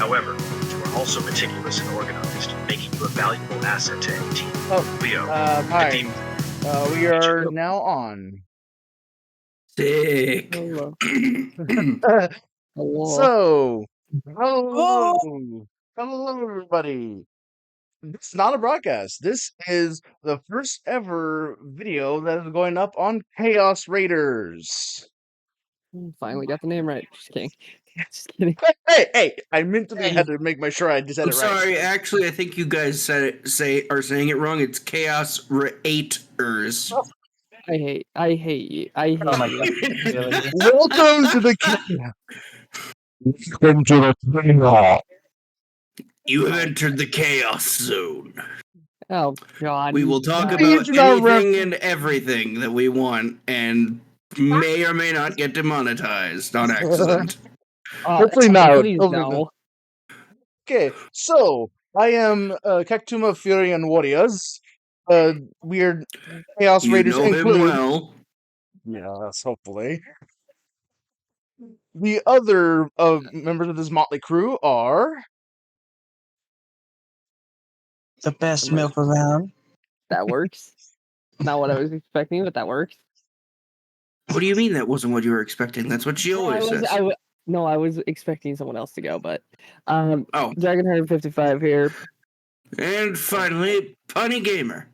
However, you are also meticulous and organized, making you a valuable asset to any team. Oh, Leo, hi. Deep. We are now on. Sick. Hello. Hello. So, hello, hello, everybody. It's not a broadcast. This is the first ever video that is going up on Chaos Raiders. Finally got the name right. Just kidding. Just kidding. Hey! I mentally had to make sure I said I'm it right. sorry, actually, I think you guys are saying it wrong. It's Chaos Raiders. I hate you. I hate Oh my you. god. Really? Welcome to the Welcome to the Chaos. You have entered the Chaos Zone. Oh god. We will talk God. about It's not anything and everything that we want, and may or may not get demonetized on accident. Hopefully not. Please Hopefully no. not. Okay, so I am Kaktuma Fury and Warriors. Weird Chaos You Raiders know him include. well. Yes, hopefully. The other members of this motley crew are. The best milk around. That works. Not what I was expecting, but that works. What do you mean that wasn't what you were expecting? That's what she always says. I was expecting someone else to go, but Oh. Dragonheart 55 here. And finally, Punny Gamer.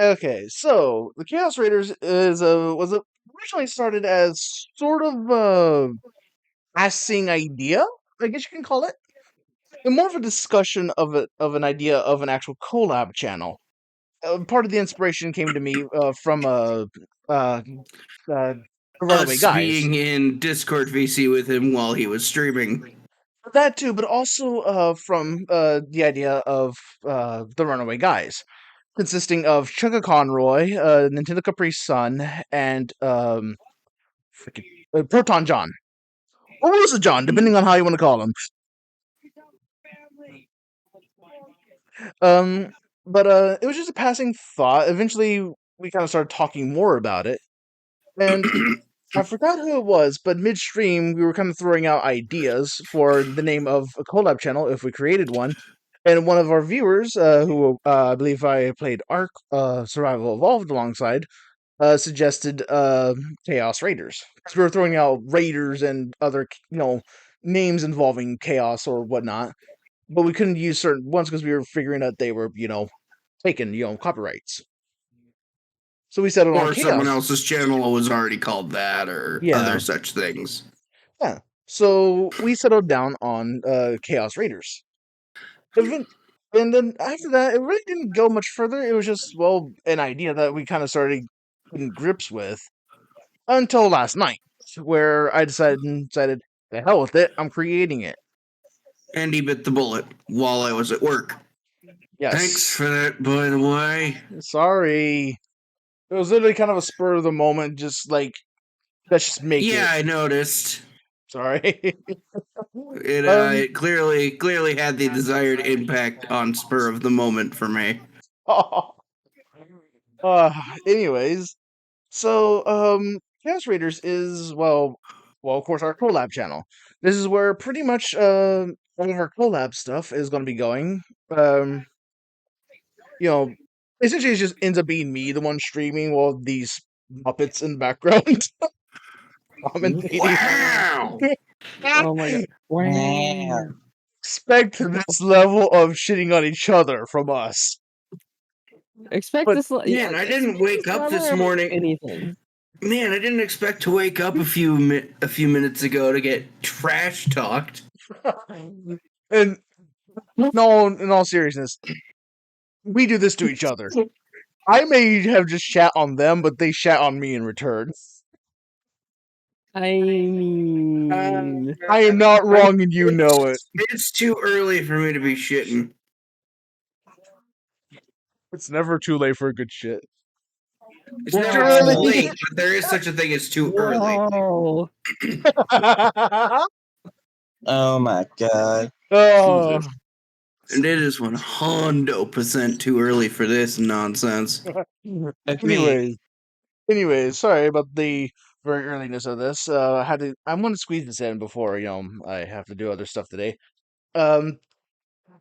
Okay, so the Chaos Raiders was originally started as sort of a passing idea, I guess you can call it, and more of a discussion of an idea of an actual collab channel. Part of the inspiration came to me from Runaway Us Guys. being in Discord VC with him while he was streaming. That too, but also from the idea of the Runaway Guys, consisting of Chugga Conroy, Nintendo Capri Sun, and Proton John. Or Rosa John, depending on how you want to call him. But it was just a passing thought. Eventually, we kind of started talking more about it. And I forgot who it was, but midstream, we were kind of throwing out ideas for the name of a collab channel if we created one. And one of our viewers, who I believe I played Ark Survival Evolved alongside, suggested Chaos Raiders. Because we were throwing out Raiders and other, names involving chaos or whatnot. But we couldn't use certain ones because we were figuring out they were, taken, copyrights. So we settled on Or Chaos. someone else's channel was already called that, or other such things. Yeah. So we settled down on Chaos Raiders. And then after that, it really didn't go much further. It was just, an idea that we kind of started getting grips with until last night, where I decided, the hell with it, I'm creating it. And he bit the bullet while I was at work. Yes. Thanks for that, by the way. Sorry. It was literally kind of a spur of the moment, just like, let's just make it. Yeah, I noticed. Sorry. It clearly had the desired impact on spur of the moment for me. Anyways, so Chaos Raiders is of course our collab channel. This is where pretty much all of our collab stuff is going to be going. Essentially it just ends up being me, the one streaming, while these Muppets in the background commentating. Wow! Oh my god. Wow. Expect this level of shitting on each other from us. Expect this. Man, I didn't wake up this morning. Anything. Man, I didn't expect to wake up a few minutes ago to get trash talked. And no, in all seriousness, we do this to each other. I may have just shat on them, but they shat on me in return. I mean, I am not wrong, and you know it. It's too early for me to be shitting. It's never too late for a good shit. It's never too late, but there is such a thing as too early. Oh my god. Oh. And it is 100% too early for this nonsense. Anyways, sorry about the very earliness of this. I want to squeeze this in before I have to do other stuff today. Um,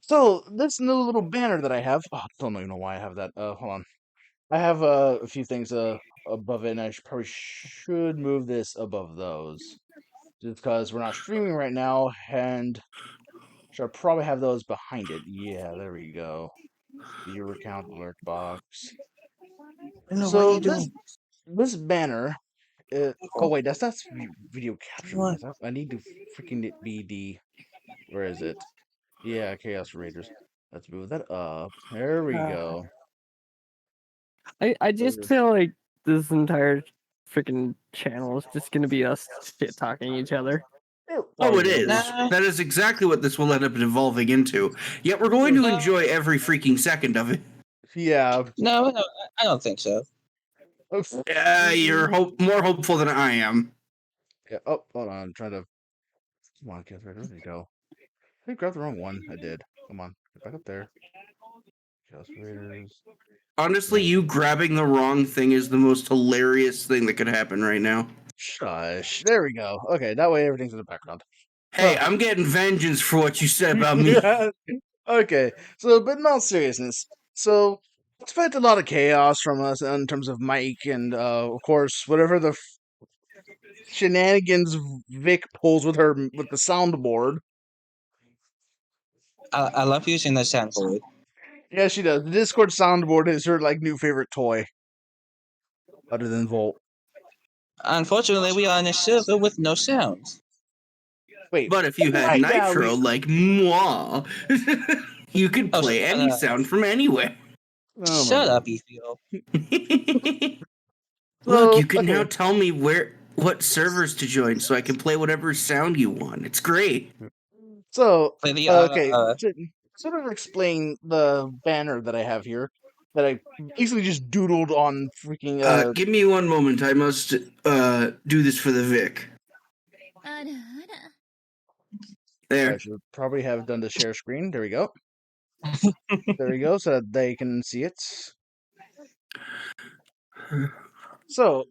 so this new little banner that I have. Oh, I don't even know why I have that. Hold on. I have a few things above it, and probably should move this above those, just because we're not streaming right now, and should probably have those behind it. Yeah, there we go. Viewer count alert box. Hello, what are So you doing? this banner. Oh wait, that's not video capture What? because I need to freaking it be the. Where is it? Yeah, Chaos Raiders. Let's move that up. There we go. I just feel like this entire freaking channel is just gonna be us shit talking each other. Oh, it Arguably. is. Nah. That is exactly what this will end up evolving into. Yet we're going to enjoy every freaking second of it. Yeah. No, I don't think so. You're more hopeful than I am. Yeah. Oh, hold on. I'm trying to. Come on, Chaos Raiders. There you go. I grabbed the wrong one. I did. Come on. Get back up there. Chaos Raiders. Honestly, you grabbing the wrong thing is the most hilarious thing that could happen right now. Shush. There we go. Okay, that way everything's in the background. Hey, Oh. I'm getting vengeance for what you said about me. Okay, so but in all seriousness, so expect a lot of chaos from us in terms of Mike and of course whatever the shenanigans Vic pulls with the soundboard. I love using the soundboard. Yeah, she does. The Discord soundboard is her like new favorite toy, other than Volt. Unfortunately, we are on a server with no sound. Wait, But if you had right, yeah, Nitro like moi, you could Oh, play any sound from anywhere. oh my Shut God. up, Ethiel. Look, So, you can now okay. tell me what servers to join so I can play whatever sound you want. It's great. So, Play the okay, to sort of explain the banner that I have here, that I basically just doodled on freaking. Give me one moment. I must do this for the Vic. There. I should probably have done the share screen. There we go. There we go, so that they can see it. So,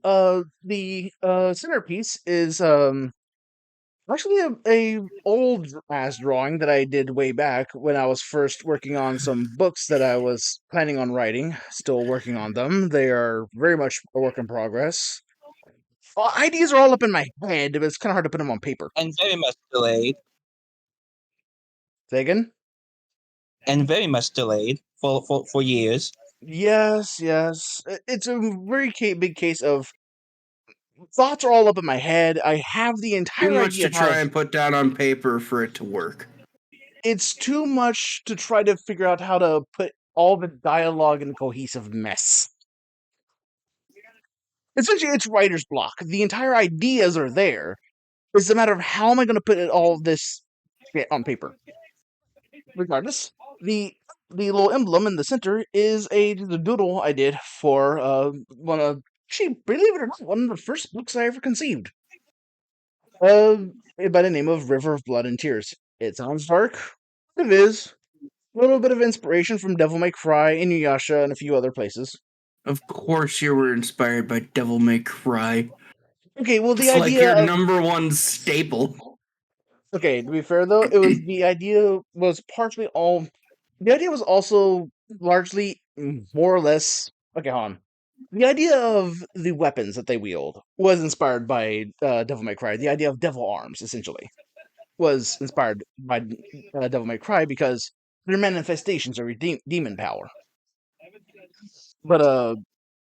the centerpiece is actually a old ass drawing that I did way back when I was first working on some books that I was planning on writing. Still working on them. They are very much a work in progress. Ideas are all up in my head, but it's kind of hard to put them on paper. and very much delayed. Say again? And very much delayed for years. Yes, yes. It's a very big case of thoughts are all up in my head. I have the Too entire much idea to of how try and put down on paper for it to work. it's too much to try to figure out how to put all the dialogue in a cohesive mess. Essentially, it's writer's block. The entire ideas are there. It's a matter of how am I going to put all this shit on paper. Regardless, the little emblem in the center is the doodle I did for one of actually, believe it or not, one of the first books I ever conceived. By the name of River of Blood and Tears. It sounds dark. It is. A little bit of inspiration from Devil May Cry, Inuyasha, and a few other places. Of course, you were inspired by Devil May Cry. Okay, well, the It's like idea your of number one staple. okay, to be fair though, it was the idea was partially all. The idea was also largely, more or less. Okay, hold on. The idea of the weapons that they wield was inspired by Devil May Cry. The idea of devil arms, essentially, was inspired by Devil May Cry because they're manifestations of your demon power. But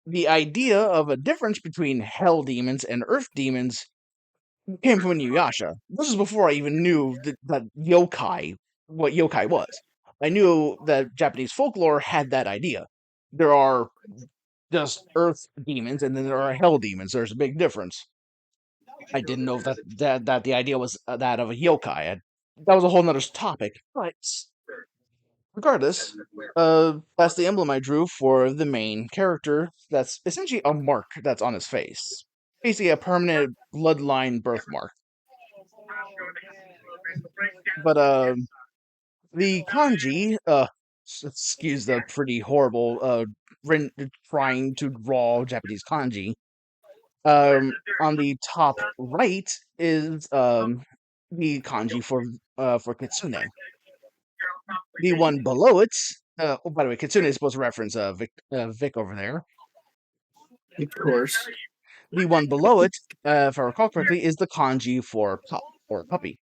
the idea of a difference between hell demons and earth demons came from Inuyasha. This is before I even knew that yokai, what yokai was. I knew that Japanese folklore had that idea. There are just earth demons, and then there are hell demons. There's a big difference. I didn't know that the idea was that of a yokai. That was a whole nother topic. But regardless, that's the emblem I drew for the main character. That's essentially a mark that's on his face. Basically, a permanent bloodline birthmark. But the kanji, excuse the pretty horrible trying to draw Japanese kanji. On the top right is the kanji for kitsune. The one below it. Oh, by the way, kitsune is supposed to reference Vic over there. Of course. The one below it, if I recall correctly, is the kanji for pup or puppy,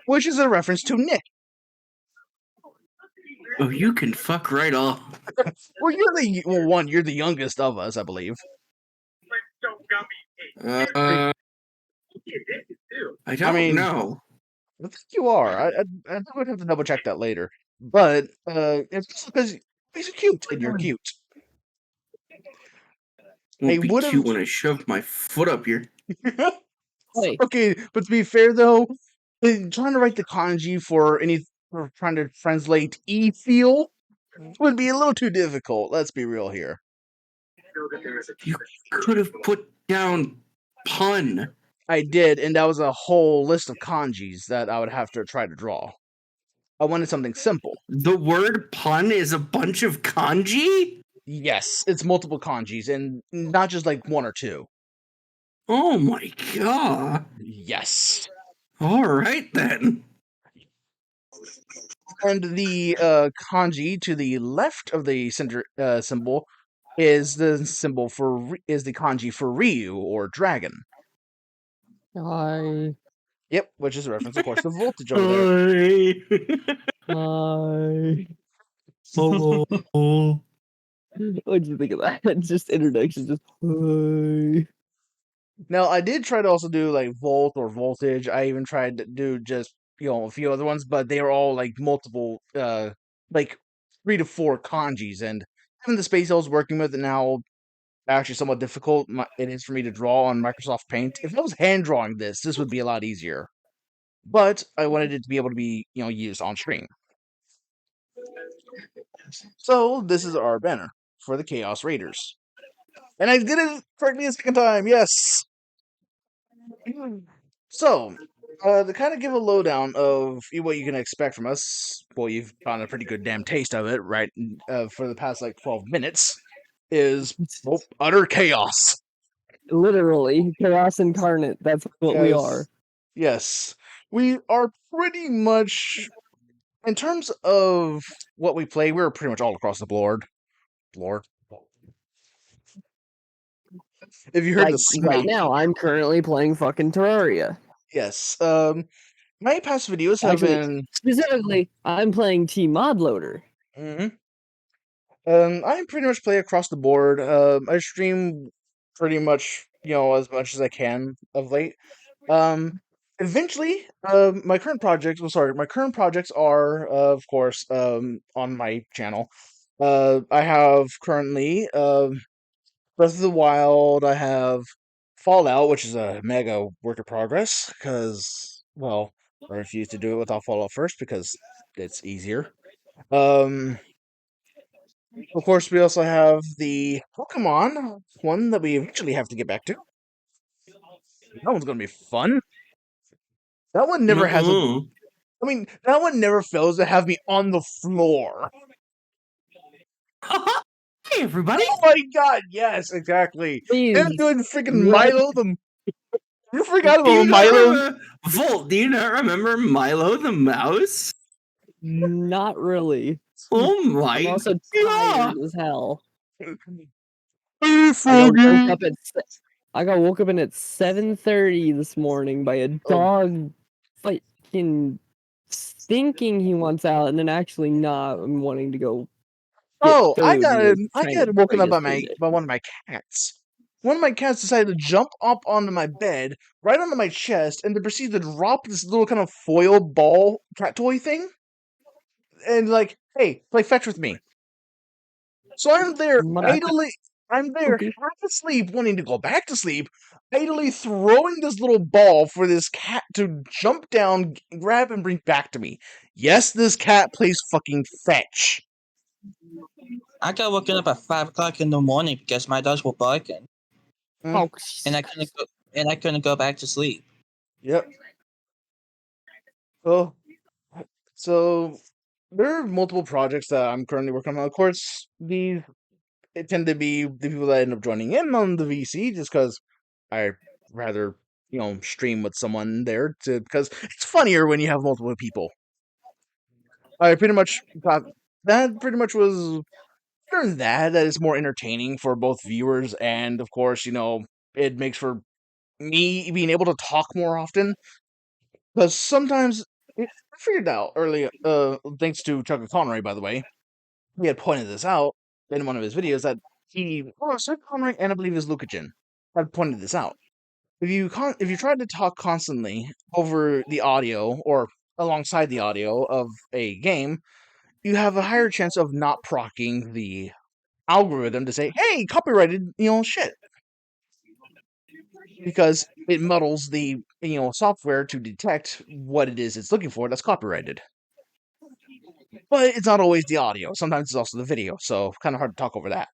which is a reference to Nick. Oh, you can fuck right off. Well, you're the youngest of us, I believe. I don't mean, know. I think you are. I would have to double check that later. But it's just because he's cute and you're cute. Won't I be would've- cute when I shove my foot up your. Hey, Okay, but to be fair though, trying to write the kanji for trying to translate feel would be a little too difficult. Let's be real here. You could have put down pun. I did, and that was a whole list of kanjis that I would have to try to draw. I wanted something simple. The word pun is a bunch of kanji? Yes, it's multiple kanjis, and not just like one or two. Oh my god. Yes. Alright then. And the kanji to the left of the center symbol is the kanji for Ryu or dragon. hi. Yep, which is a reference, of course, to voltage over there. Hi. Oh. What'd you think of that? Just introduction, just hi. Now, I did try to also do like volt or voltage. I even tried to do just a few other ones, but they were all like multiple, like 3 to 4 kanjis. And even the space I was working with now actually somewhat difficult it is for me to draw on Microsoft Paint. If I was hand drawing this would be a lot easier. But I wanted it to be able to be used on screen. So this is our banner for the Chaos Raiders, and I did it correctly a second time. Yes. So, to kind of give a lowdown of what you can expect from us, well, you've gotten a pretty good damn taste of it, right? For the past like 12 minutes, is utter chaos. Literally, chaos incarnate. That's what we are. Yes, we are pretty much, in terms of what we play, we're pretty much all across the board. If you heard Like the smack, right now, I'm currently playing fucking Terraria. yes. My past videos have Actually, been. Specifically, I'm playing T Mod Loader. I pretty much play across the board. I stream pretty much, as much as I can of late. Eventually, my current projects are, of course, on my channel. I have currently, Breath of the Wild. I have Fallout, which is a mega work in progress, because, well, I refuse to do it without Fallout first, because it's easier. Of course, we also have the Pokemon one that we eventually have to get back to. That one's gonna be fun. That one never has a. I mean, that one never fails to have me on the floor. Hey, everybody. Oh my god, yes, exactly. Please, Him doing freaking what? Milo the. You forgot Do you about not Milo? remember- Volt, do you not remember Milo the mouse? not really. Oh my I'm also god. tired as hell. Hey, I Froggy. got woke up at 7:30 this morning by a dog fucking thinking he wants out and then actually not wanting to go. Oh, I food got and was I trying got to woken up break by his food. one of my cats. One of my cats decided to jump up onto my bed, right onto my chest, and then proceed to drop this little kind of foil ball cat toy thing. And like, hey, play fetch with me. So I'm there I'm there Okay. half asleep, wanting to go back to sleep, idly throwing this little ball for this cat to jump down, grab, and bring back to me. Yes, this cat plays fucking fetch. I got woken up at 5 o'clock in the morning because my dogs were barking, Oh, and I couldn't go back to sleep. Yep. Well, so there are multiple projects that I'm currently working on. Of course, these it tend to be the people that end up joining in on the VC just because I rather stream with someone there because it's funnier when you have multiple people. I pretty much thought that pretty much was during that is more entertaining for both viewers and of course it makes for me being able to talk more often because sometimes I figured out early thanks to Chuck Connery, by the way. He had pointed this out in one of his videos that Chuck Connery and I believe it was Lukagen had pointed this out. If you try to talk constantly over the audio or alongside the audio of a game, you have a higher chance of not procking the algorithm to say, "Hey, copyrighted, shit," because it muddles the software to detect what it is it's looking for that's copyrighted. But it's not always the audio. Sometimes it's also the video, so kind of hard to talk over that.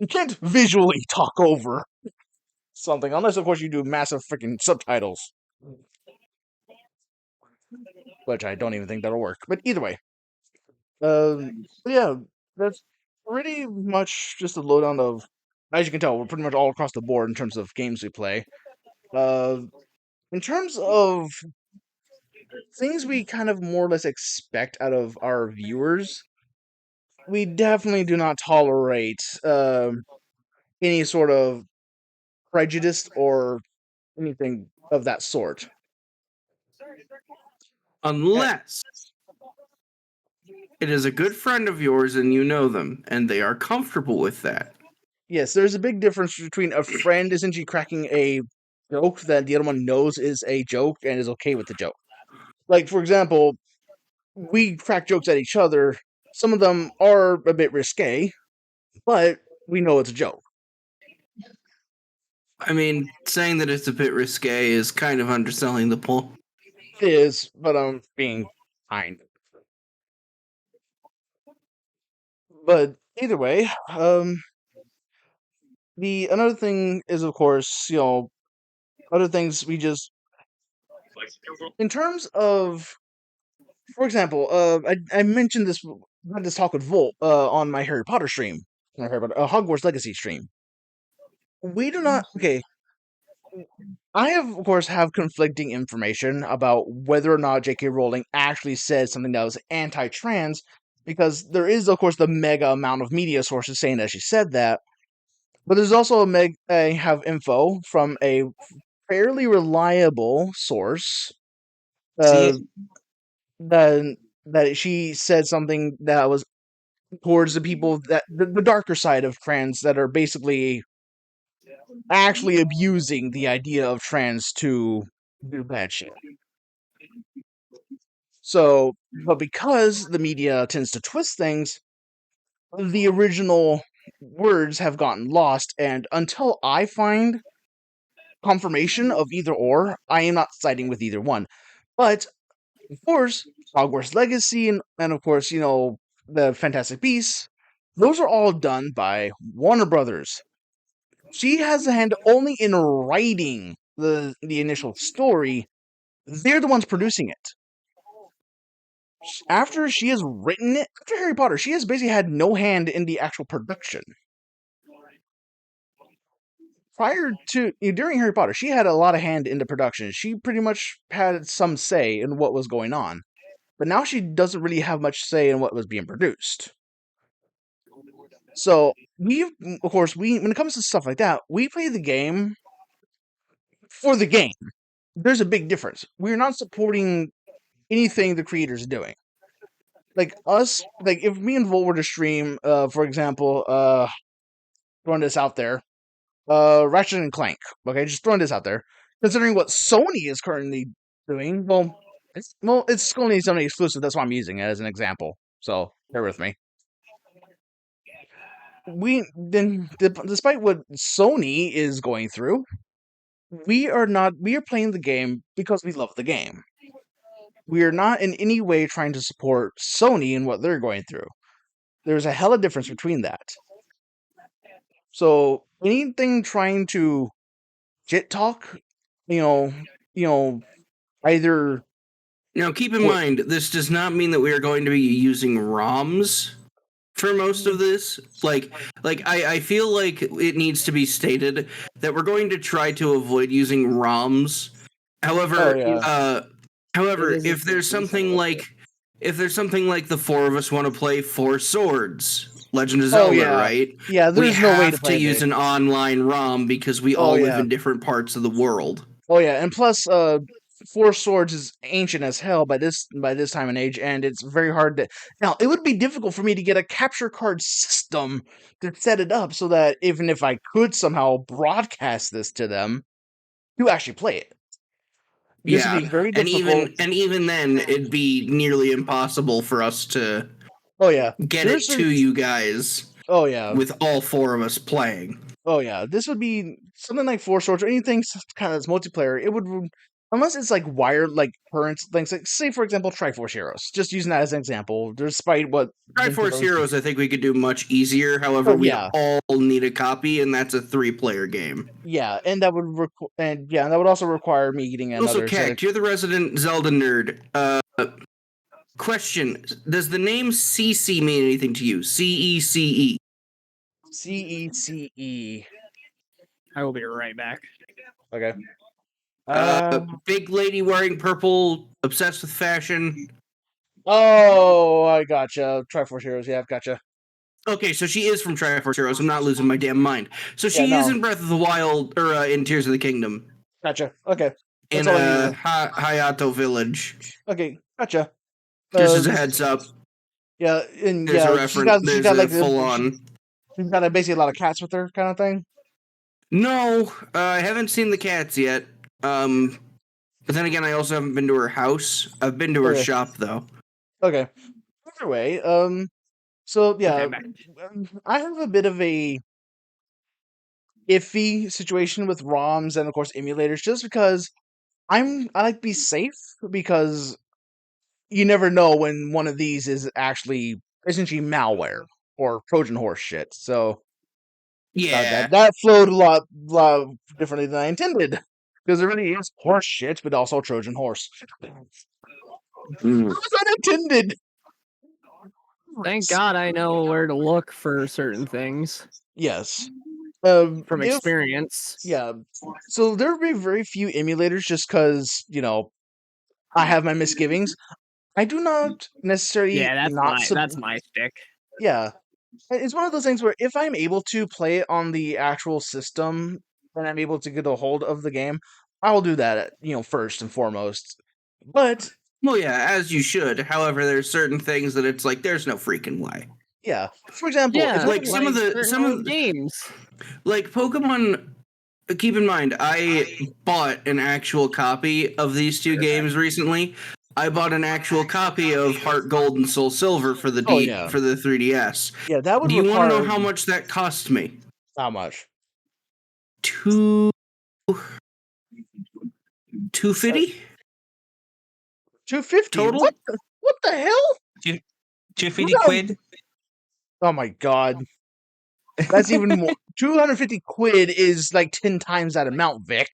You can't visually talk over something unless, of course, you do massive freaking subtitles, which I don't even think that'll work. But either way, yeah, that's pretty much just a lowdown of. As you can tell, we're pretty much all across the board in terms of games we play. In terms of things we kind of more or less expect out of our viewers, we definitely do not tolerate any sort of prejudice or anything of that sort. Unless it is a good friend of yours and you know them, and they are comfortable with that. Yes, there's a big difference between a friend essentially cracking a joke that the other one knows is a joke and is okay with the joke. Like, for example, we crack jokes at each other. Some of them are a bit risque, but we know it's a joke. I mean, saying that it's a bit risque is kind of underselling the point. It is, but I'm being kind. But either way, another thing is, of course, other things we just in terms of, for example, I mentioned this. I had this talk with Volt on my Harry Potter stream, not Harry Potter, Hogwarts Legacy stream. We do not okay. I of course have conflicting information about whether or not J.K. Rowling actually said something that was anti-trans, because there is of course the mega amount of media sources saying that she said that, but there's also I have info from a fairly reliable source See, that she said something that was towards the people that the darker side of trans that are basically actually abusing the idea of trans to do bad shit. So, but because the media tends to twist things, the original words have gotten lost, and until I find confirmation of either or, I am not siding with either one. But, of course, Hogwarts Legacy and of course, the Fantastic Beasts, those are all done by Warner Brothers. She has a hand only in writing the initial story. They're the ones producing it. After she has written it, after Harry Potter, she has basically had no hand in the actual production. During Harry Potter, she had a lot of hand in the production. She pretty much had some say in what was going on. But now she doesn't really have much say in what was being produced. So, when it comes to stuff like that, we play the game for the game. There's a big difference. We're not supporting anything the creators are doing. Like us, like if me and Volt were to stream, for example, throwing this out there, Ratchet and Clank. Okay, just throwing this out there. Considering what Sony is currently doing, it's only Sony exclusive. That's why I'm using it as an example. So bear with me. Despite what Sony is going through, we are playing the game because we love the game. We are not in any way trying to support Sony and what they're going through. There's a hella difference between that. So anything trying to shit talk, either Now, keep in mind, this does not mean that we are going to be using ROMs for most of this. Like I feel like it needs to be stated that we're going to try to avoid using ROMs. However, Oh, yeah. however, It is if there's something like the four of us want to play Four Swords, Legend of Zelda, yeah. right? Yeah, We there's no way to have play to use it. an online ROM because we Oh, all live yeah. in different parts of the world. Oh yeah, and plus, Four Swords is ancient as hell by this time and age, and it's very hard to. Now, it would be difficult for me to get a capture card system to set it up so that even if I could somehow broadcast this to them, to actually play it, this would Yeah, be very and difficult. even then, it'd be nearly impossible for us to Oh yeah, get it to you guys Oh yeah, with all four of us playing. oh yeah. This would be something like Four Swords or anything kind of that's multiplayer. It would, unless it's like wired, like current things. Like say for example, Triforce Heroes. Just using that as an example, despite what Triforce Heroes, I think we could do much easier. However, Oh, we yeah. all need a copy, and that's a 3-player game. Yeah, and that would that would also require me getting Also, another set of Kek, you're the resident Zelda nerd. Question: does the name CC mean anything to you? CECE. CECE. I will be right back. Okay. Big lady wearing purple, obsessed with fashion. Oh, I gotcha. Triforce Heroes. Yeah, I've gotcha. Okay, so she is from Triforce Heroes. I'm not losing my damn mind. So she Yeah, is no. in Breath of the Wild, or in Tears of the Kingdom, Gotcha. Okay. in That's all I needed. Hayato Village. Okay. Gotcha. Just as a heads up, Yeah, and there's a yeah, reference. There's a full on. She's got basically a lot of cats with her, kind of thing. No, I haven't seen the cats yet. But then again, I also haven't been to her house. I've been to her Okay. shop though. Okay. Either way, so yeah, Okay, back. I have a bit of a iffy situation with ROMs and of course emulators, just because I like to be safe because you never know when one of these is actually essentially malware or Trojan horse shit. So Yeah. that flowed a lot differently than I intended because it really is horse shit, but also Trojan horse. Mm. It was unintended. Thank God I know where to look for certain things Yes. from If- experience. Yeah. So there will be very few emulators just because, I have my misgivings. I do not necessarily Yeah, that's my stick. Yeah. It's one of those things where if I'm able to play it on the actual system and I'm able to get a hold of the game, I will do that, first and foremost. But Well, yeah, as you should. However, there's certain things that it's like there's no freaking way. yeah, for example, Yeah, like some of the games. Like Pokemon. Keep in mind, I bought an actual copy of these two games recently. I bought an actual copy of Heart Gold and Soul Silver for the for the 3DS. Yeah, that would Do you want require to know how much that cost me? How much? $250? 250 Total? What the hell? 250 No. quid. Oh my god. That's even more. 250 quid is like 10 times that amount, Vic.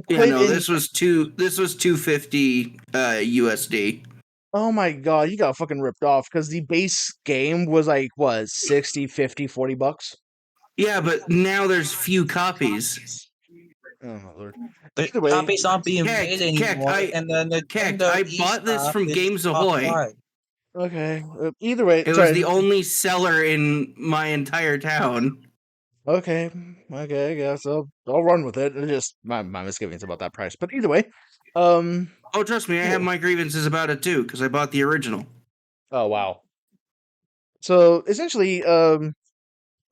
Yeah, no, this was 250 USD. Oh my god, you got fucking ripped off because the base game was like, what, 60, 50, 40 bucks? Yeah, but now there's few copies. Oh my lord. The Either way- copies aren't being Kek, made anymore. And then the Kek, Nintendo I bought this eShop from is Games Ahoy. offline. Okay. Either way, It was the only seller in my entire town. Okay, I guess I'll run with it. It's just my misgivings about that price. But either way, Oh, trust me, I have Yeah. my grievances about it too, because I bought the original. oh wow. So essentially,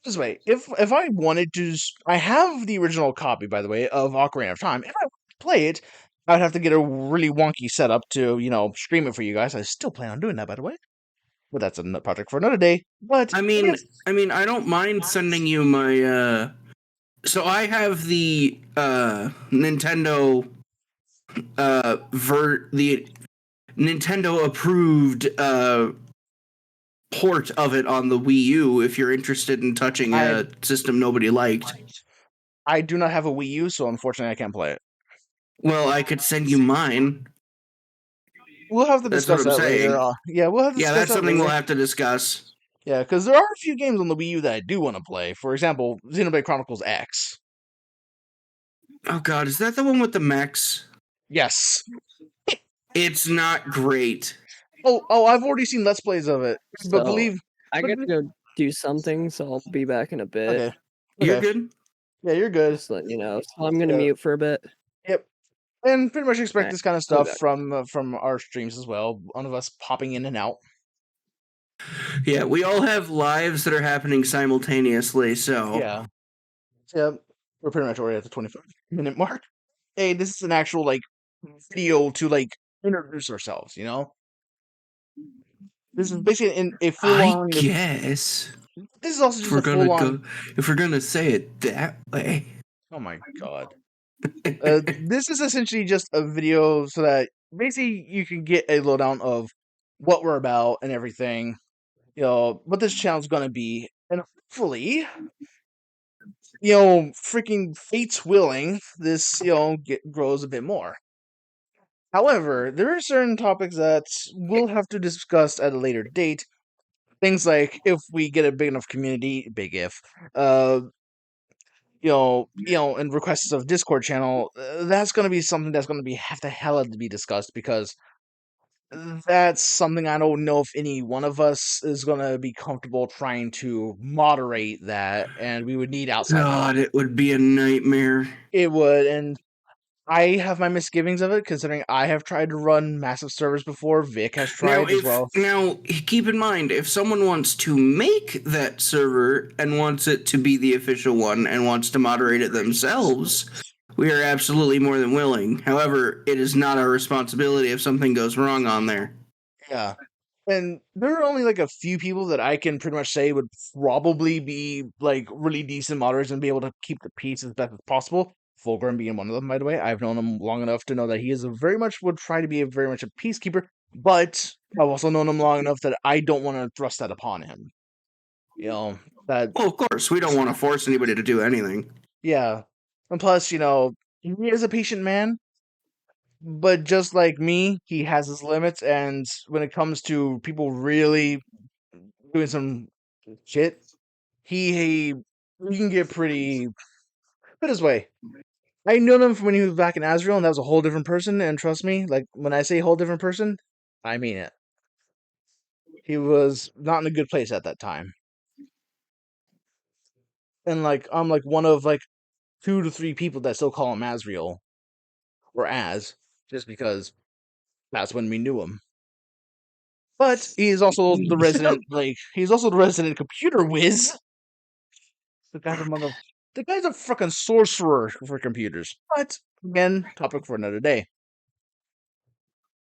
this way, if I wanted to, I have the original copy, by the way, of Ocarina of Time. If I wanted to play it, I'd have to get a really wonky setup to stream it for you guys. I still plan on doing that, by the way. But that's a project for another day. But I mean, I don't mind sending you my. So I have the Nintendo the Nintendo approved port of it on the Wii U. If you're interested in touching a system nobody liked, I do not have a Wii U, so unfortunately I can't play it. well, I could send you mine. we'll have to That's discuss what I'm that later. saying. Yeah, we'll have to Yeah, discuss that's that something later. we'll have to discuss. Yeah, because there are a few games on the Wii U that I do want to play. For example, Xenoblade Chronicles X. Oh god, is that the one with the mechs? Yes. It's not great. Oh, I've already seen Let's Plays of it. But So, believe... I but- gotta go do something, so I'll be back in a bit. Okay. You're Okay. good? Yeah, you're good. Just letting you know. So I'm gonna Yeah. mute for a bit. Yep. And pretty much expect Alright, this kind of I'll be stuff back. from our streams as well. One of us popping in and out. Yeah, we all have lives that are happening simultaneously, so Yeah. Yeah. We're pretty much already at the 25-minute mark. Hey, this is an actual like video to like introduce ourselves, you know? This is basically in a full I on guess this is also if just we're a gonna full on go, if we're gonna say it that way. oh my god. This is essentially just a video so that basically you can get a lowdown of what we're about and everything. You know, what this channel's gonna be. And hopefully, you know, freaking fate's willing, this, you know, grows a bit more. However, there are certain topics that we'll have to discuss at a later date. Things like if we get a big enough community, big if, and requests of Discord channel, that's going to be something that's going to be have to be discussed because that's something I don't know if any one of us is going to be comfortable trying to moderate that, and we would need outside help. God, it would be a nightmare. It would, and I have my misgivings of it, considering I have tried to run massive servers before. Vic has tried as well. Now, keep in mind, if someone wants to make that server and wants it to be the official one and wants to moderate it themselves, we are absolutely more than willing. However, it is not our responsibility if something goes wrong on there. Yeah. And there are only like a few people that I can pretty much say would probably be like really decent moderators and be able to keep the peace as best as possible. Fulgrim being one of them, by the way. I've known him long enough to know that he is would try to be very much a peacekeeper, but I've also known him long enough that I don't want to thrust that upon him. You know, that Well, of course, we don't want to force anybody to do anything. yeah. And plus, you know, he is a patient man. But just like me, he has his limits, and when it comes to people really doing some shit, he can get pretty. Put it this way, I knew him from when he was back in Azrael, and that was a whole different person. And trust me, like when I say whole different person, I mean it. He was not in a good place at that time, and like I'm like one of like 2 to 3 people that still call him Azrael or Az, just because that's when we knew him. But he is also the resident, he's also the resident computer whiz. The guy's a freaking sorcerer for computers. But again, topic for another day.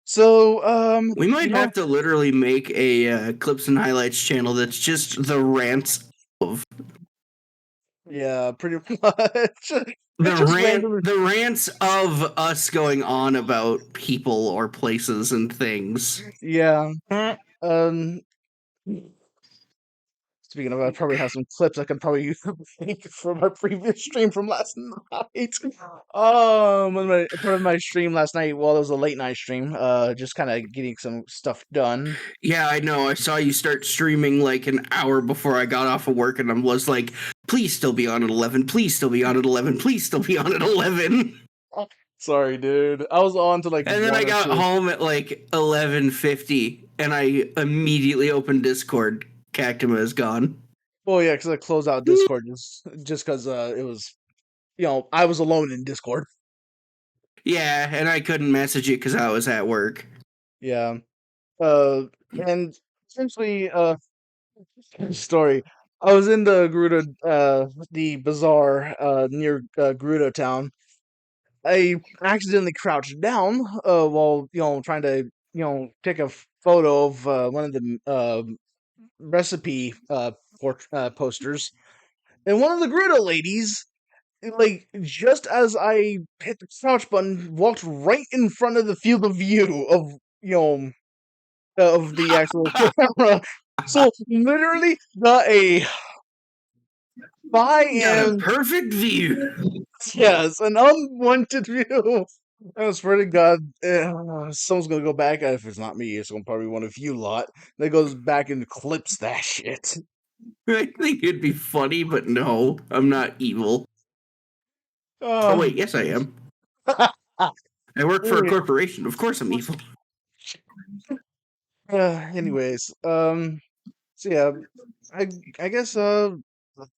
So, We might you know, have to literally make a clips and highlights channel that's just the rants of yeah, pretty much. It's just random. the rants of us going on about people or places and things. Yeah. Um. Speaking of, I probably have some clips I can probably use from my previous stream from last night. Part of my stream last night, well, it was a late night stream. Just kind of getting some stuff done. Yeah, I know. I saw you start streaming like an hour before I got off of work, and I was like, "Please still be on at 11. Please still be on at 11. Please still be on at 11." Sorry, dude. I was on to like. And then I got home at like 11:50, and I immediately opened Discord. Cactima is gone. Oh yeah, because I closed out Discord just because it was, I was alone in Discord. Yeah, and I couldn't message you because I was at work. Yeah. And essentially, story. I was in the the bazaar, near Gerudo Town. I accidentally crouched down, while trying to take a photo of one of the recipe posters, and one of the Gerudo ladies, like just as I hit the crouch button, walked right in front of the field of view of of the actual camera. So literally got a Got a perfect view. yes, an unwanted view I swear to God, someone's gonna go back. If it's not me, it's gonna probably be one of you lot that goes back and clips that shit. I think it'd be funny, but no, I'm not evil. Oh Uh, wait, yes I am. I work for a corporation. Of course I'm evil. anyways, so yeah, I guess the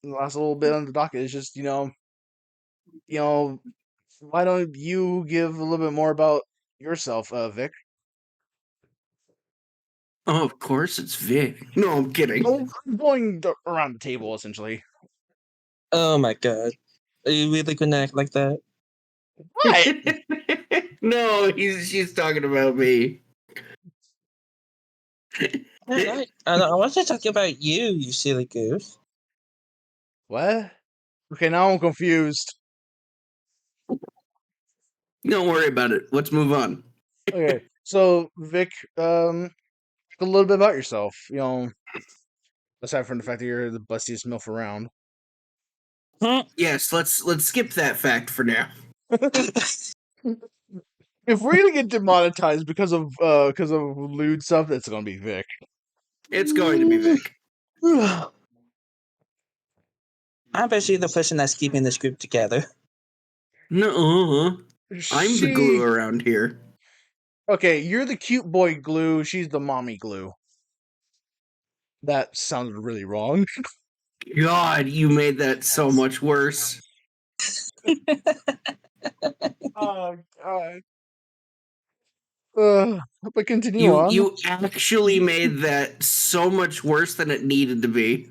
last little bit on the docket is just you know, why don't you give a little bit more about yourself, Vic? Oh, of course it's Vic. No, I'm kidding. Oh, going around the table essentially. Oh my god. Are you really gonna act like that? What? No, she's talking about me. I want to talk about you silly goose. What? Okay, now I'm confused. Don't worry about it. Let's move on. Okay, so Vic, a little bit about yourself. Aside from the fact that you're the bustiest MILF around. Yes, let's skip that fact for now. If we're gonna get demonetized because of lewd stuff, it's gonna be Vic. It's going to be Vic. I'm basically the person that's keeping this group together. No, I'm the glue around here. Okay, you're the cute boy glue. She's the mommy glue. That sounded really wrong. God, you made that so much worse. Oh God. But continue on. You actually made that so much worse than it needed to be.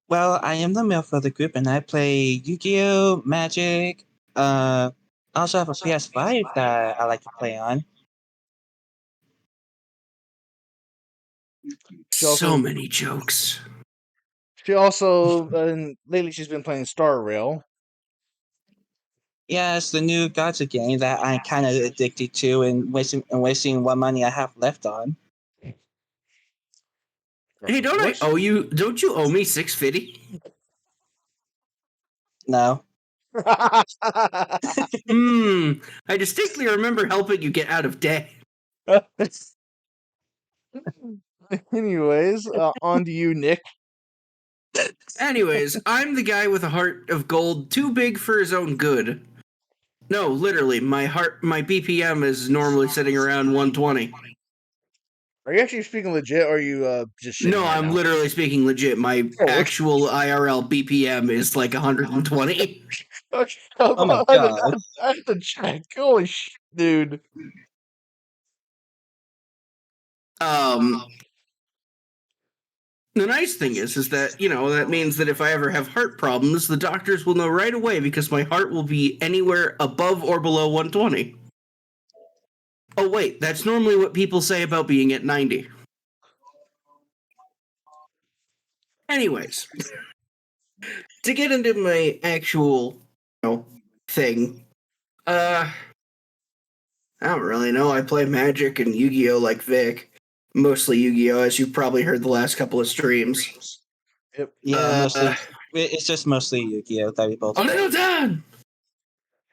Well, I am the male for the group, and I play Yu-Gi-Oh, Magic. I also have a PS5 that I like to play on. So many jokes. She also, lately she's been playing Star Rail. Yeah, it's the new gacha game that I'm kind of addicted to and wasting what money I have left on. Hey, don't you owe me $650? No. I distinctly remember helping you get out of debt. Anyways, on to you, Nick. Anyways, I'm the guy with a heart of gold, too big for his own good. No, literally, my BPM is normally sitting around 120. Are you actually speaking legit, or are you just shitting No, right I'm now? literally speaking legit. My actual IRL BPM is like 120. Okay, Oh my god. I have to check. Holy shit, dude. The nice thing is that, that means that if I ever have heart problems, the doctors will know right away because my heart will be anywhere above or below 120. Oh, wait, that's normally what people say about being at 90. Anyways, to get into my actual, thing, I don't really know. I play Magic and Yu-Gi-Oh! Like Vic. Mostly Yu-Gi-Oh! As you've probably heard the last couple of streams. Yep. Yeah, mostly. It's just mostly Yu-Gi-Oh! That we both A little done!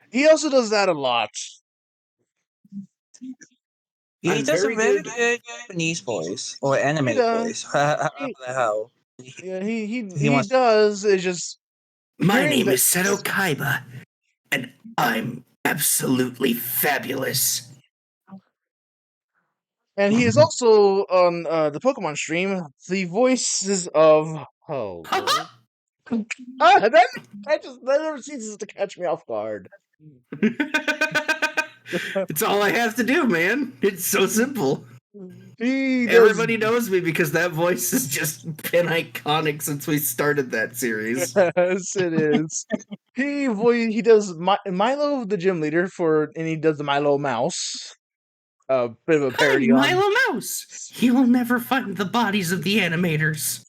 He also does that a lot. He does a very good Japanese voice or animated voice. How? Yeah, he wants- does. It's just My name is Seto Kaiba, and I'm absolutely fabulous. And he is also on the Pokemon stream. The voices of that never ceases to catch me off guard. It's all I have to do, man. It's so simple. Everybody knows me because that voice has just been iconic since we started that series. Yes, it is. He does Milo the gym leader and he does the Milo Mouse. A bit of a parody on Milo Mouse. He will never find the bodies of the animators.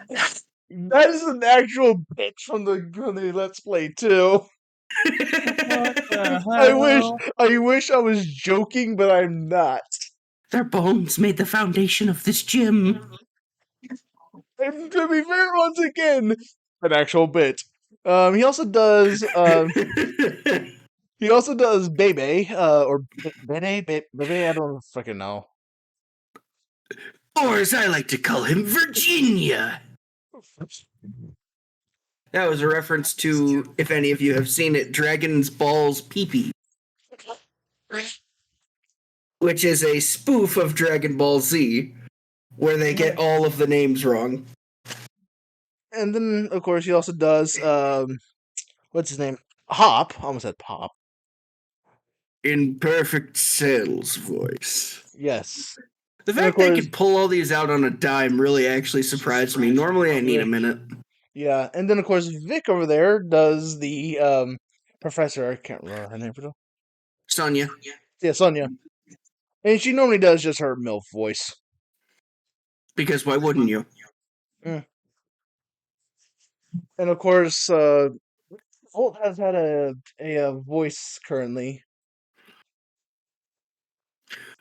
That is an actual bitch from the Let's Play too. I wish I was joking, but I'm not. Their bones made the foundation of this gym. And to be fair, once again, an actual bit. He also does Bebe, or Bebe, I don't fucking know. Or as I like to call him, Virginia. That was a reference to, if any of you have seen it, Dragon's Ball's Pee-Pee, which is a spoof of Dragon Ball Z, where they get all of the names wrong. And then, of course, he also does, what's his name? Hop. I almost said Pop. In perfect Cell's voice. Yes. The And of fact they course- could pull all these out on a dime really actually surprised me. Normally I need a minute. Yeah, and then, of course, Vic over there does the, professor. I can't remember her name. Sonya. Yeah, Sonya. And she normally does just her MILF voice. Because why wouldn't you? And, of course, Volt has had a voice currently.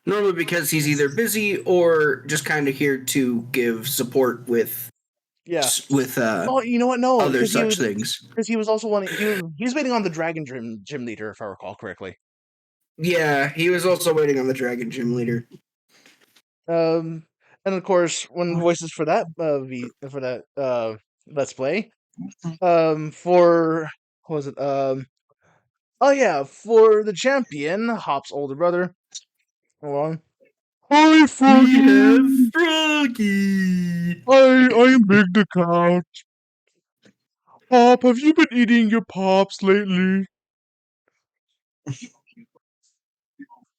Normally because he's either busy or just kind of here to give support with Yeah. uh, Oh, you know what? No, other because such things. Because he was also he was waiting on the Dragon Gym leader, if I recall correctly. Yeah, he was also waiting on the Dragon Gym leader. And of course, one voices for that Let's Play. For what was it? Oh yeah, for the champion, Hop's older brother. Hold on. Hi, Froggy. Froggy. I'm Big the Cat. Pop, have you been eating your pops lately?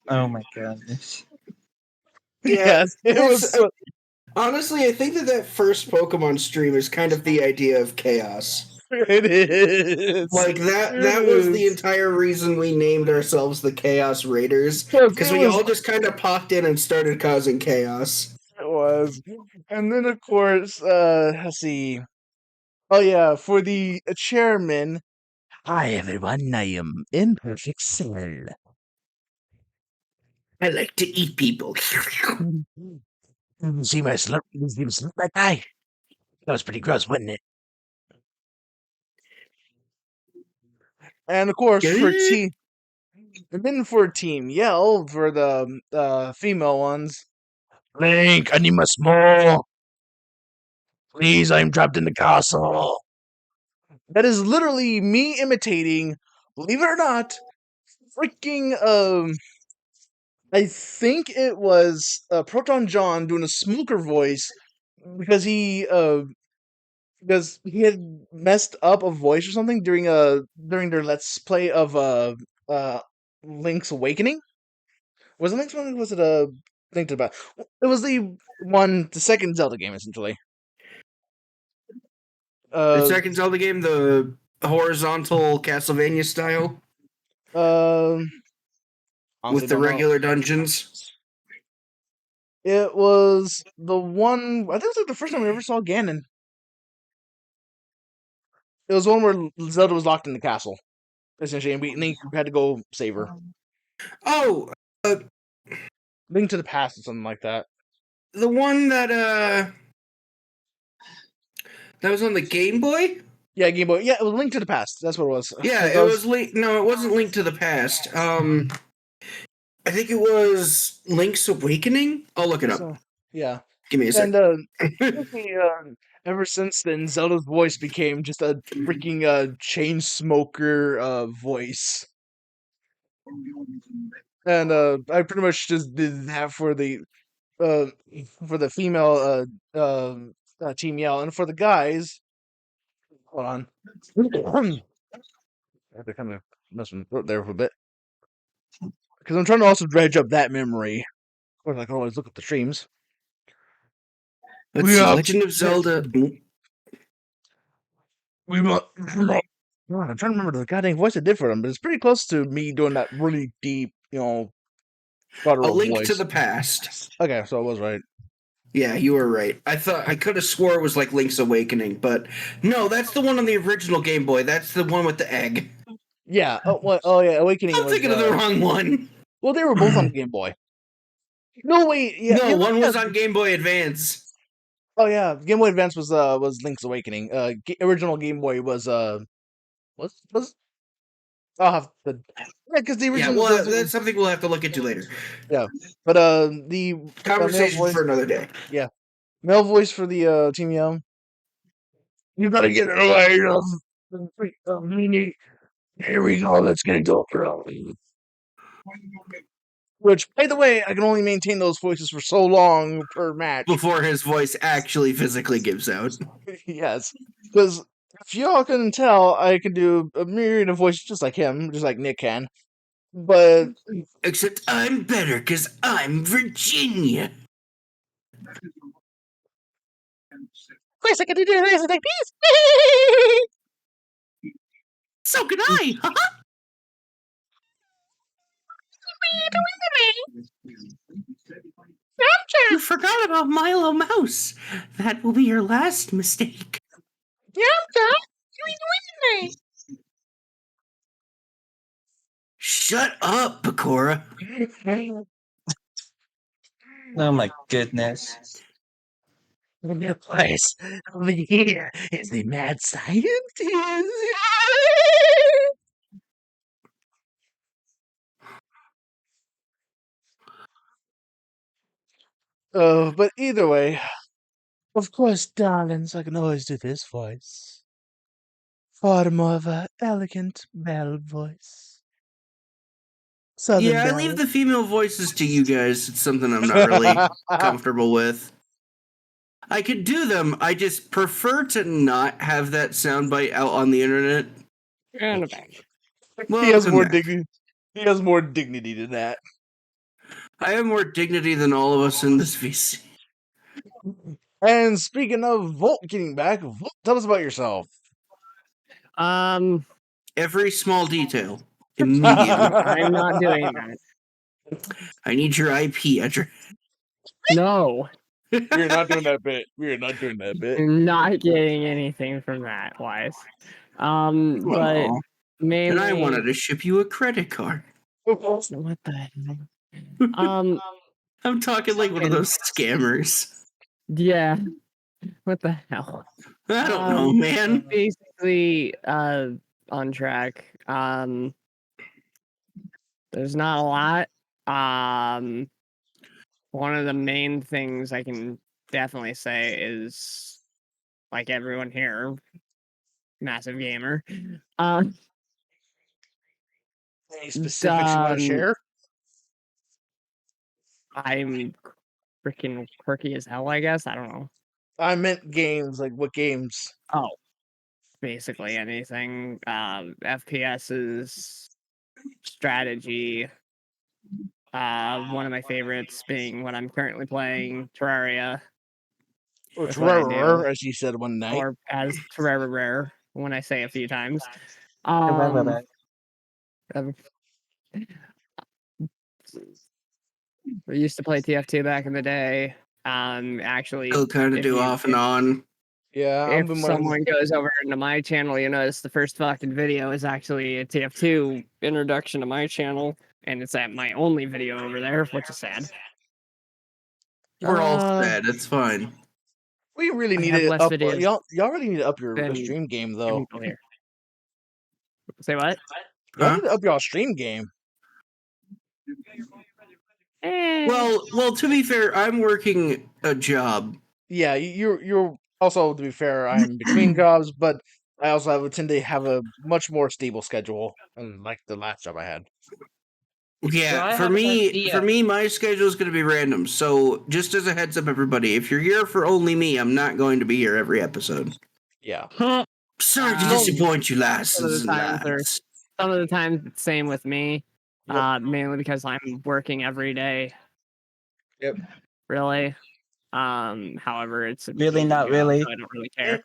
Oh my goodness. Yeah, Yes, it was. it's- Honestly, I think that first Pokemon stream is kind of the idea of chaos. It is. Like that It was the is. entire reason we named ourselves the Chaos Raiders. Because It we was- all just kind of popped in and started causing chaos. It was. And then, of course, let's see. Oh, yeah, for the chairman. Hi, everyone. I am Imperfect Cell. I like to eat people. See my slurp? You slurp that guy? That was pretty gross, wasn't it? And, of course, for Yeah. team. And then for Team Yell, for the female ones. Link, I need my small. Please, I'm trapped in the castle. That is literally me imitating, believe it or not, freaking I think it was Proton John doing a Smooker voice because he had messed up a voice or something during their Let's Play of Link's Awakening. Was it Link's Awakening? Was it a Link to the Past? It was the second Zelda game essentially. The second Zelda game, the horizontal Castlevania style honestly with the don't know. regular dungeons. It was the one. I think it was like the first time we ever saw Ganon. It was one where Zelda was locked in the castle, essentially, and Link had to go save her. Oh, Link to the Past or something like that. the one that was on the Game Boy? Yeah, Game Boy. Yeah, it was Link to the Past. That's what it was. Yeah, it was Link. No, it wasn't Link to the Past. I think it was Link's Awakening. I'll look it up. So, yeah, Give me a sec. and ever since then, Zelda's voice became just a freaking chain smoker voice. And I pretty much just did that for the female Team Yell, and for the guys. Hold on. I had to kind of mess with my throat there for a bit because I'm trying to also dredge up that memory. Of course, I can always look at the streams. Let's we see, have- Legend of Zelda. God, I'm trying to remember the goddamn voice I did for them, but it's pretty close to me doing that really deep, A guttural Link voice. to the Past. Okay, so I was right. Yeah, you were right. I could have swore it was like Link's Awakening, but no, that's the one on the original Game Boy. That's the one with the egg. Yeah. Oh yeah. Awakening. I'm was, thinking of the wrong one. Well, they were both on Game Boy. No, wait. Yeah. No, one was yeah. on Game Boy Advance. Oh yeah, Game Boy Advance was Link's Awakening. Original Game Boy was Was I'll have to. Yeah, because the Yeah, original. well, that's something we'll have to look into later. But the male Conversation voice, for another day. male voice for the Team Yell. You gotta get it away of me. Here we go. Let's get it going. Which, by the way, I can only maintain those voices for so long per match. Before his voice actually physically gives out. Yes, because if y'all can tell, I can do a myriad of voices just like him, just like Nick can. But Except I'm better because I'm Virginia. of course, I can do this like this. So can I. You forgot about Milo Mouse. That will be your last mistake. Shut up, Pecora. Oh my goodness. The place over here is the mad scientist. But either way, of course, darlings, I can always do this voice. Far more of a elegant belle voice. Southern Yeah, I belle. leave the female voices to you guys. It's something I'm not really comfortable with. I could do them. I just prefer to not have that soundbite out on the internet. And back. Well, He has more back. dignity. He has more dignity than that. I have more dignity than all of us in this VC. And speaking of Volt getting back, Volt, tell us about yourself. Every small detail. Immediately. I'm not doing that. I need your IP address. No, We're not doing that bit. We're not doing that bit. I'm not getting anything from that, Wise. But Aw. mainly, And I wanted to ship you a credit card. what the hell? I'm talking like one of those scammers. Yeah. What the hell? I don't know, man. Basically, on track. There's not a lot. One of the main things I can definitely say is, like everyone here, massive gamer. Any specifics you want to share? I'm freaking quirky as hell, I guess. I don't know. I meant games. Like what games? Oh, basically anything. FPS's strategy. One of my favorites being what I'm currently playing, Terraria. Or That's what I do. Terror, as you said one night. Or as Terraria Rare, when I say a few times. Bye-bye. I used to play TF2 back in the day. Actually, Still kind of if do you- off and on. Yeah, if someone goes over into my channel, you notice the first fucking video is actually a TF2 introduction to my channel, and it's at my only video over there, which is sad. We're all Uh, sad. It's fine. we really I need have to less up. videos Y'all really need to up your than stream game though. people here. Say what? Y'all Huh? need to up y'all stream game. Well, to be fair, I'm working a job. Yeah, you're also, to be fair, I'm between jobs, but I also tend to have a much more stable schedule, unlike the last job I had. Yeah, I for have an me, idea. my schedule is going to be random. So, just as a heads up, everybody, if you're here for only me, I'm not going to be here every episode. Yeah. Sorry to Um, disappoint you, some lasses of the and times are- lads. Some of the times, it's same with me. Yep. Mainly because I'm working every day. Yep. Really. However, it's a Really, not job, really. so I don't really care.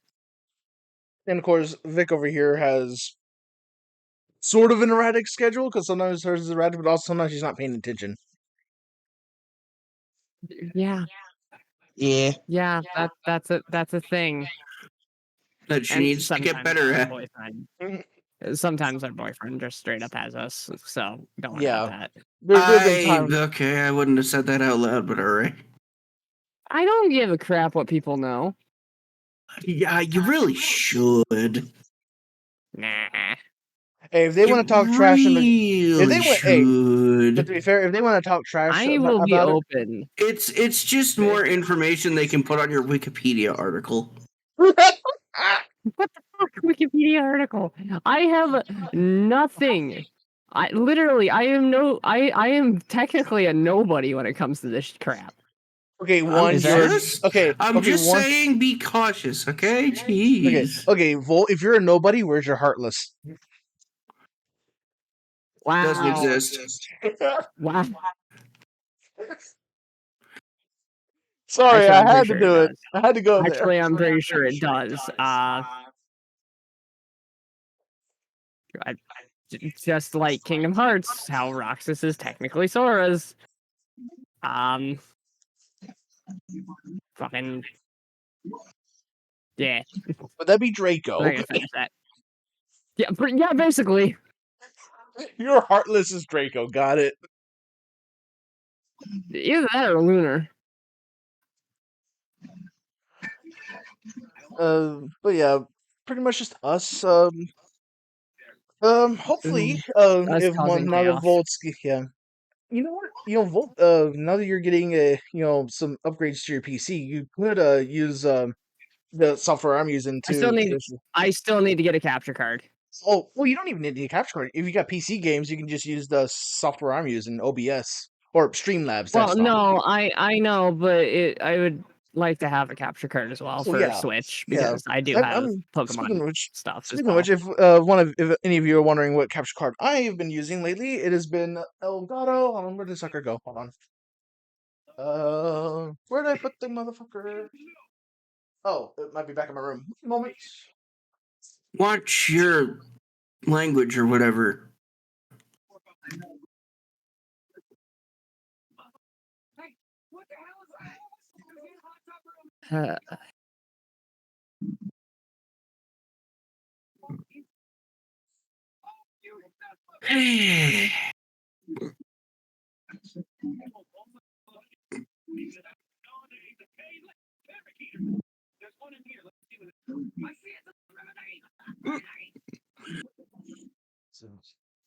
And of course, Vic over here has sort of an erratic schedule because sometimes hers is erratic, but also sometimes she's not paying attention. Yeah, Yeah. that's a thing. That she And needs to get sometimes better our at. boyfriend- Sometimes our boyfriend just straight up has us, so don't worry Yeah. about that. There's been times. Okay, I wouldn't have said that out loud, but alright. I don't give a crap what people know. Yeah, you really should. Nah. Hey, if they want to talk trash in the, if they want, hey, should. but to be fair, if they want to talk trash I will be about open. It's just more information they can put on your Wikipedia article. it, What the fuck, Wikipedia article? I have nothing. I am technically a nobody when it comes to this crap. okay, I'm one, you're just, okay. I'm okay, just one, saying, be cautious, okay? okay, Jeez. okay. Volt, if you're a nobody, where's your heartless? Doesn't Wow. exist. Wow. Sorry, Actually, I'm I pretty had to sure do it it. does. I had to go there. Actually, I'm pretty sure it does. Just like Kingdom Hearts, how Roxas is technically Sora's. Fucking. Yeah. Would that be I'm Draco? not gonna finish that. Yeah, basically. Your heartless is Draco. Got it. Either that or Lunar. But yeah, pretty much just us. Hopefully, Us if causing now that chaos. Volt's, yeah, you know what, Volt, now that you're getting some upgrades to your PC, you could use the software I'm using I still need to get a capture card. Oh, well, you don't even need a capture card. If you got PC games, you can just use the software I'm using, OBS or Streamlabs Well, desktop. no, I know, but I would like to have a capture card as well Oh, for yeah. Switch Yeah. because I do have Speaking Pokemon of which, stuff as speaking of well. which, if any of you are wondering what capture card I have been using lately, it has been Elgato. Hold on, where did the sucker go? Hold on. Where did I put the motherfucker? Oh, it might be back in my room. Moment. Watch your language or whatever.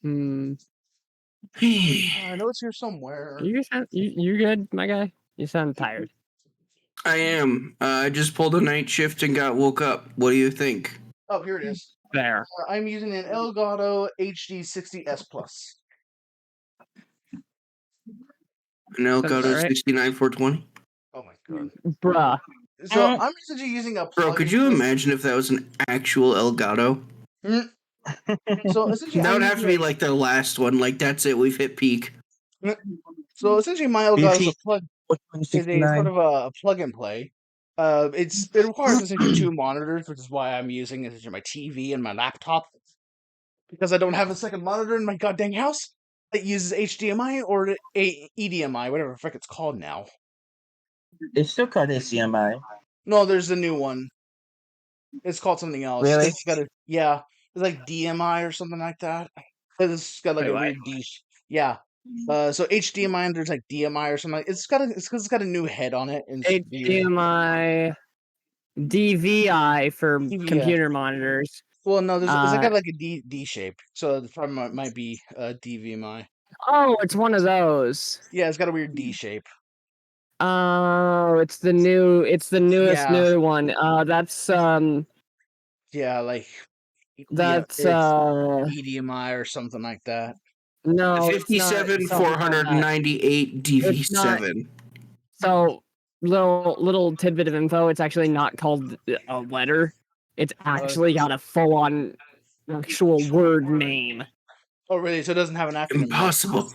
Hmm. I know it's here somewhere. You good, my guy? You sound tired. I am. I just pulled a night shift and got woke up. What do you think? Oh, here it is. There. I'm using an Elgato HD 60S Plus. An Elgato alright. 69420. Oh my god. Bruh. So I'm essentially using a Bro, could you imagine if that was an actual Elgato? So essentially, That I'm would have to using be like the last one. Like, that's it. We've hit peak. so essentially my Elgato is a plug is a 69. sort of a plug and play. It requires essentially two monitors, which is why I'm using essentially my TV and my laptop because I don't have a second monitor in my goddamn house that uses HDMI or EDMI, whatever the frick it's called now. It's still called HDMI. No, there's a new one. It's called something else. Really? It's got it's like DMI or something like that. It's got like Wait, a what? weird D. Yeah. So HDMI and there's like DMI or something. It's because it's got a new head on it. And it's weird. HDMI, DVI for DVI. computer monitors. Well, no, it's got like a D shape, so it probably might be DVMI. Oh, it's one of those. Yeah, it's got a weird D shape. Oh, it's the newest new one. That's Yeah, like that's it's EDMI or something like that. no, it's not 57 something like that. 498 DV7. So little tidbit of info. It's actually not called a letter. It's actually got a full-on actual word name. Oh, really? So it doesn't have an acronym. Impossible.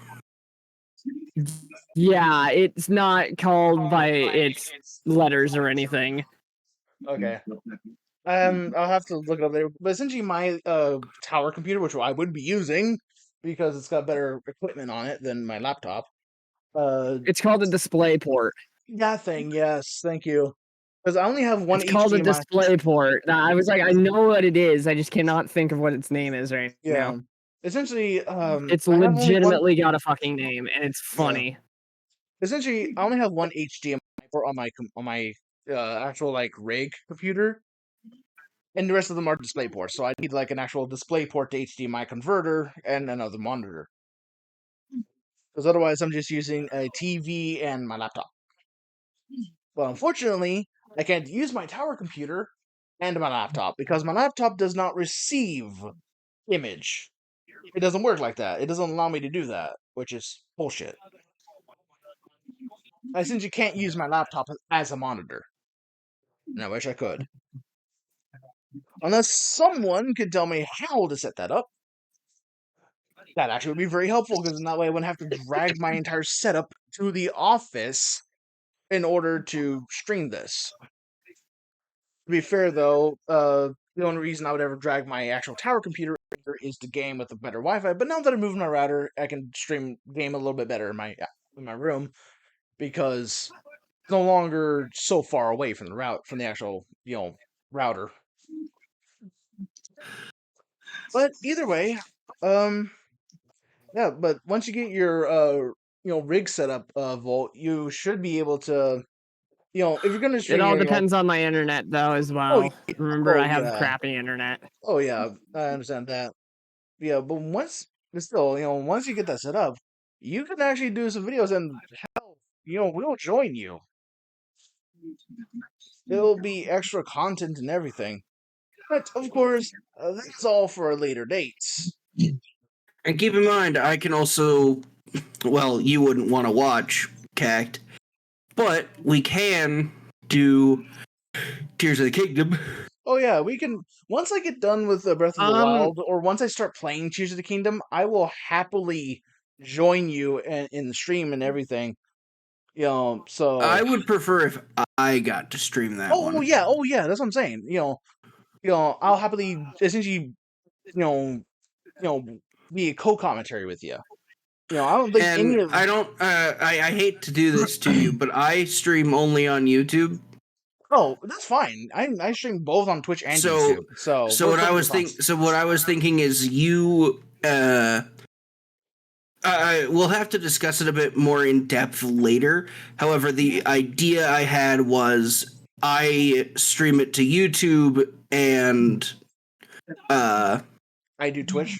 Yeah, it's not called by its letters or anything. Okay. I'll have to look it up later. But essentially, my tower computer, which I would be using because it's got better equipment on it than my laptop. It's called a display port. That thing, yes, thank you. Because I only have one It's called a HDMI. display port. I was like, I know what it is. I just cannot think of what its name is right Yeah. now. Essentially, It's I have only one. legitimately got a fucking name, and it's funny. Essentially, I only have one HDMI port on my actual like rig computer. and the rest of them are display ports. So I need like an actual display port to HDMI converter and another monitor. Because otherwise, I'm just using a TV and my laptop. Well, unfortunately, I can't use my tower computer and my laptop because my laptop does not receive image. It doesn't work like that. It doesn't allow me to do that, which is bullshit. I essentially can't use my laptop as a monitor. And I wish I could. Unless someone could tell me how to set that up. That actually would be very helpful, because in that way I wouldn't have to drag my entire setup to the office in order to stream this. To be fair, though, the only reason I would ever drag my actual tower computer is to game with a better Wi-Fi. But now that I moved my router, I can stream game a little bit better in my room, because it's no longer so far away from the actual router. But either way, yeah. But once you get your rig set up, Volt, you should be able to. If you're gonna stream, It all depends on my internet, though, as well. Remember, I have yeah. crappy internet. Oh yeah, I understand that. Yeah, but once you get that set up, you can actually do some videos, and hell, we'll join you. It'll be extra content and everything. But of course, that's all for later dates. And keep in mind, I can also, well, you wouldn't want to watch Cact, but we can do Tears of the Kingdom. Oh yeah, we can. Once I get done with Breath of the Wild, or once I start playing Tears of the Kingdom, I will happily join you in the stream and everything. So I would prefer if I got to stream that one. Oh yeah, that's what I'm saying. I'll happily essentially, be a co-commentary with you. I don't think any of. I hate to do this to you, but I stream only on YouTube. Oh, that's fine. I stream both on Twitch and YouTube. So what I was thinking is you. We'll have to discuss it a bit more in depth later. However, the idea I had was I stream it to YouTube and I do Twitch.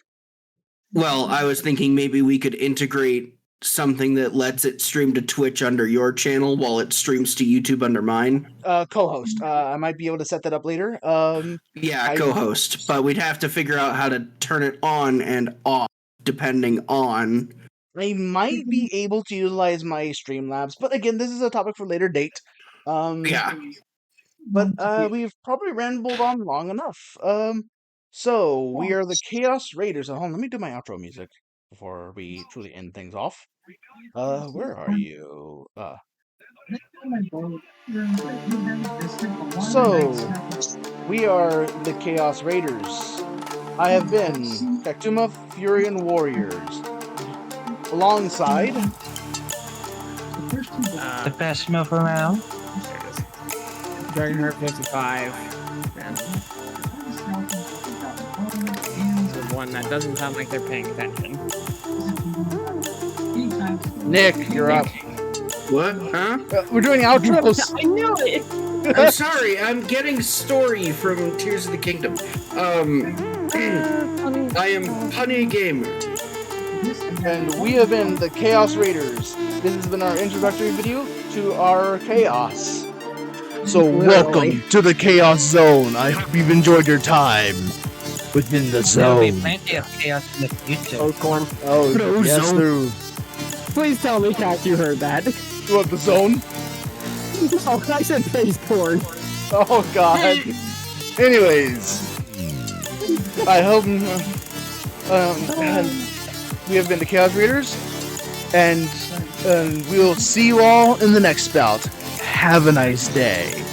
Well, I was thinking maybe we could integrate something that lets it stream to Twitch under your channel while it streams to YouTube under mine. Co-host. I might be able to set that up later. Co-host. But we'd have to figure out how to turn it on and off depending on. I might be able to utilize my Streamlabs, but again, this is a topic for later date. Yeah. But we've probably rambled on long enough. So we are the Chaos Raiders. Hold on, let me do my outro music before we truly end things off. Where are you? So we are the Chaos Raiders. I have been Cactuma Furion Warriors. Alongside The best milk around. Dragonheart 55. And the one that doesn't sound like they're paying attention. Nick, you're up. What? Huh? We're doing outros. I knew it! I'm sorry, I'm getting story from Tears of the Kingdom. I am Punny Gamer. And we have been the Chaos Raiders. This has been our introductory video to our chaos. So welcome to the Chaos Zone. I hope you've enjoyed your time within the There'll be zone. plenty of chaos in the future. Oh, corn. Oh, No yes, zone. through. Please tell me, Cat, you heard that. You want the zone? Oh, I said face porn. Oh, God. Anyways, I hope we have been the Chaos Raiders, and we'll see you all in the next bout. Have a nice day.